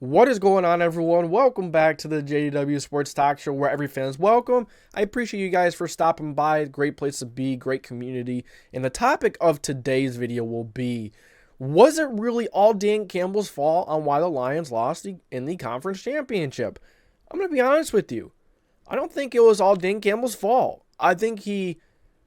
What is going on, everyone? Welcome back to the JDW Sports Talk Show, where every fan is welcome. I appreciate you guys for stopping by. Great place to be, great community. And the topic of today's video will be, was it really all Dan Campbell's fault on why the Lions lost in the conference championship? I'm going to be honest with you. I don't think it was all Dan Campbell's fault. I think he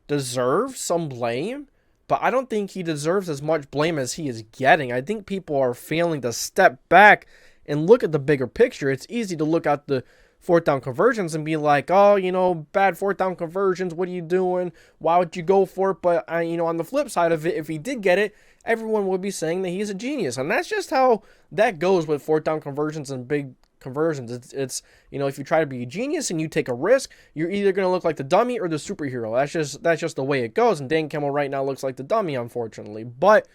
deserves some blame, but I don't think he deserves as much blame as he is getting. I think people are failing to step back and look at the bigger picture. It's easy to look at the fourth down conversions and be like, oh, bad fourth down conversions. What are you doing? Why would you go for it? But, on the flip side of it, if he did get it, everyone would be saying that he's a genius. And that's just how that goes with fourth down conversions and big conversions. It's if you try to be a genius and you take a risk, you're either going to look like the dummy or the superhero. That's just the way it goes. And Dan Campbell right now looks like the dummy, unfortunately. But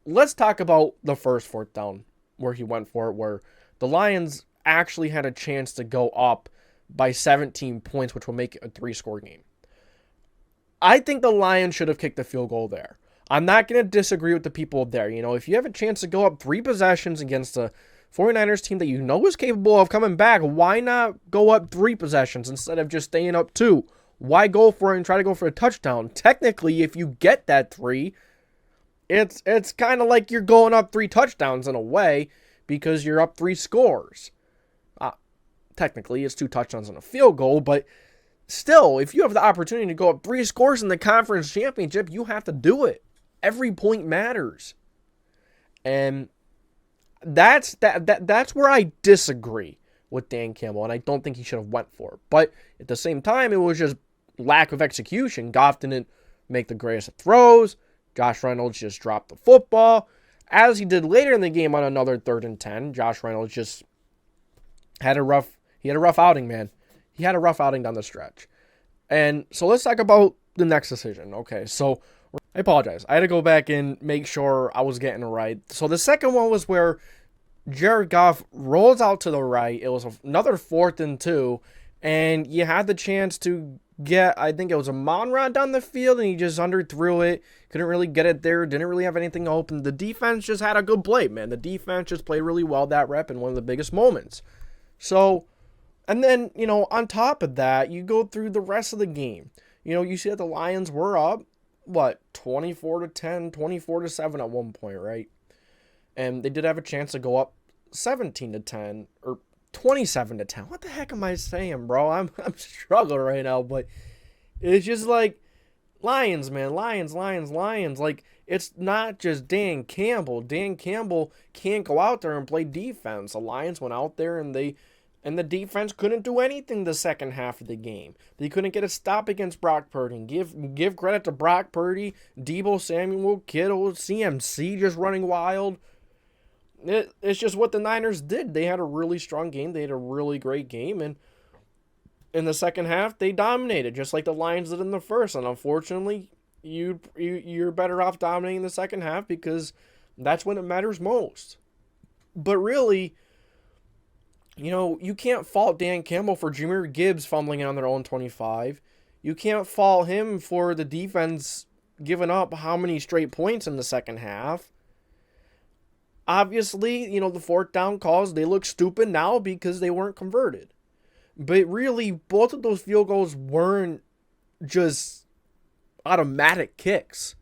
let's talk about the first fourth down where he went for it, where the Lions actually had a chance to go up by 17 points, which will make it a 3-score game. I think the Lions should have kicked the field goal there. I'm not going to disagree with the people there. If you have a chance to go up 3 possessions against a 49ers team that you know is capable of coming back, why not go up 3 possessions instead of just staying up 2? Why go for it and try to go for a touchdown? Technically, if you get that 3, it's kind of like you're going up 3 touchdowns in a way, because you're up 3 scores. Technically, it's 2 touchdowns and a field goal, but still, if you have the opportunity to go up 3 scores in the conference championship, you have to do it. Every point matters. And that's where I disagree with Dan Campbell, and I don't think he should have went for it. But at the same time, it was just lack of execution. Goff didn't make the greatest of throws. Josh Reynolds just dropped the football. As he did later in the game on another 3rd and 10, Josh Reynolds just had a rough outing, man. He had a rough outing down the stretch. And so let's talk about the next decision. Okay, so I apologize. I had to go back and make sure I was getting it right. So the second one was where Jared Goff rolls out to the right. It was another 4th and 2, and you had the chance to get, I think it was a Monrod down the field, and he just underthrew it. Couldn't really get it there. Didn't really have anything open. The defense just had a good play, man. The defense just played really well that rep in one of the biggest moments. So, and then, on top of that, you go through the rest of the game. You see that the Lions were up, 24-10, 24-7 at one point, right? And they did have a chance to go up 17-10, or 27-10. What the heck am I saying, bro? I'm struggling right now, but it's just like Lions, man. Lions. Like, it's not just Dan Campbell. Dan Campbell can't go out there and play defense. The Lions went out there and the defense couldn't do anything the second half of the game. They couldn't get a stop against Brock Purdy. Give credit to Brock Purdy, Deebo Samuel, Kittle, CMC just running wild. It's just what the Niners did. They had a really strong game. They had a really great game. And in the second half, they dominated, just like the Lions did in the first. And unfortunately, you're better off dominating the second half, because that's when it matters most. But really, you can't fault Dan Campbell for Jahmyr Gibbs fumbling on their own 25. You can't fault him for the defense giving up how many straight points in the second half. Obviously, the fourth down calls, they look stupid now because they weren't converted. But really, both of those field goals weren't just automatic kicks.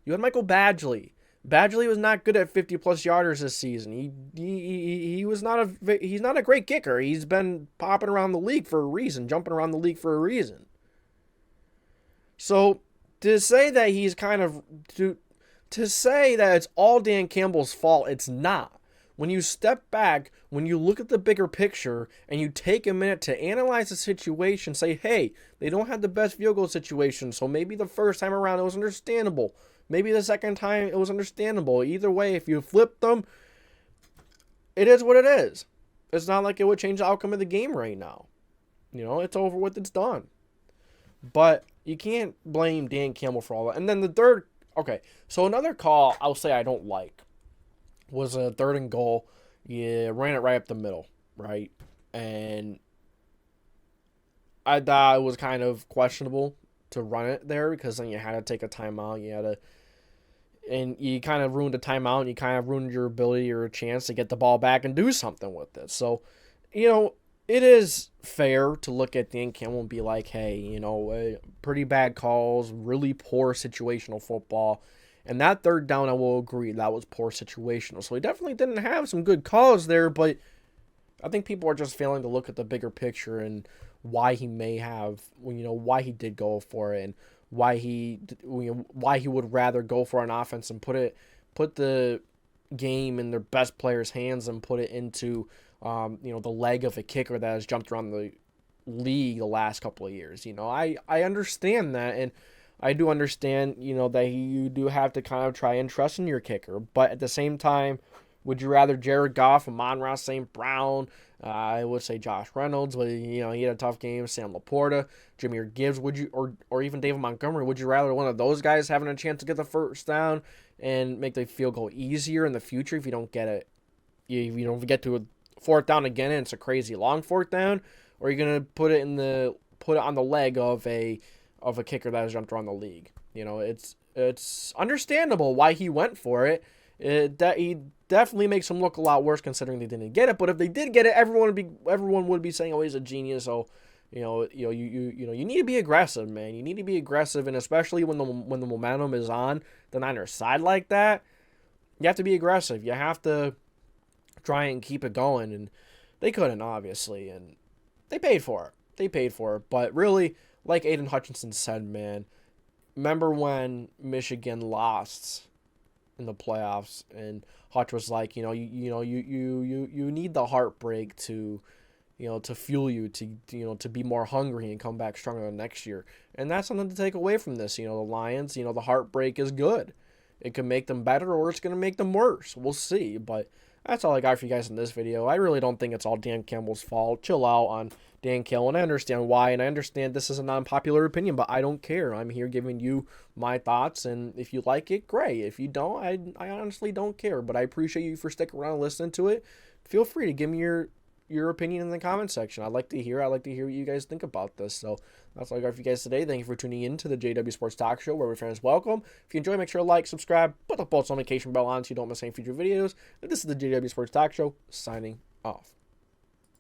You had Michael Badgley. Badgley was not good at 50-plus yarders this season. He's not a great kicker. He's been popping around the league for a reason, jumping around the league for a reason. So to say that to say that it's all Dan Campbell's fault, it's not. When you step back, when you look at the bigger picture, and you take a minute to analyze the situation, say, hey, they don't have the best field goal situation, so maybe the first time around it was understandable. Maybe the second time it was understandable. Either way, if you flip them, it is what it is. It's not like it would change the outcome of the game right now. It's over with, it's done. But you can't blame Dan Campbell for all that. And then the third, okay, so another call I'll say I don't like was a 3rd and goal. You ran it right up the middle, right? And I thought it was kind of questionable to run it there, because then you had to take a timeout. and you kind of ruined a timeout, and you kind of ruined your ability or a chance to get the ball back and do something with it. So, it is fair to look at Dan Campbell and be like, hey, pretty bad calls, really poor situational football. And that third down, I will agree, that was poor situational. So he definitely didn't have some good calls there, but I think people are just failing to look at the bigger picture and why he may have, why he did go for it, and why he would rather go for an offense and put the game in their best players' hands and put it into the leg of a kicker that has jumped around the league the last couple of years. I understand that, and I do understand, that you do have to kind of try and trust in your kicker. But at the same time, would you rather Jared Goff, Amon-Ra St. Brown, I would say Josh Reynolds, but he had a tough game, Sam Laporta, Jahmyr Gibbs, would you, or even David Montgomery, would you rather one of those guys having a chance to get the first down and make the field goal easier in the future if you don't get it? If you don't get to a fourth down again and it's a crazy long fourth down, or are you gonna put it on the leg of a kicker that has jumped around the league? It's understandable why he went for it. He definitely makes him look a lot worse considering they didn't get it. But if they did get it, everyone would be saying, "Oh, he's a genius." So, you need to be aggressive, man. You need to be aggressive, and especially when the momentum is on the Niners' side like that, you have to be aggressive. You have to try and keep it going, and they couldn't, obviously, and they paid for it. But really, like Aiden Hutchinson said, man, remember when Michigan lost in the playoffs, and Hutch was like, you need the heartbreak to fuel you to be more hungry and come back stronger the next year. And that's something to take away from this. The Lions, the heartbreak is good. It can make them better, or it's going to make them worse. We'll see. But that's all I got for you guys in this video. I really don't think it's all Dan Campbell's fault. Chill out on Dan Campbell, and I understand why, and I understand this is a non-popular opinion, but I don't care. I'm here giving you my thoughts, and if you like it, great. If you don't, I honestly don't care, but I appreciate you for sticking around and listening to it. Feel free to give me your opinion in the comment section. I'd like to hear what you guys think about this. So that's all I got for you guys today. Thank you for tuning in to the JDW Sports Talk Show, where every fan is welcome. If you enjoy, make sure to like, subscribe, put the post notification bell on so you don't miss any future videos. And this is the JDW Sports Talk Show, signing off.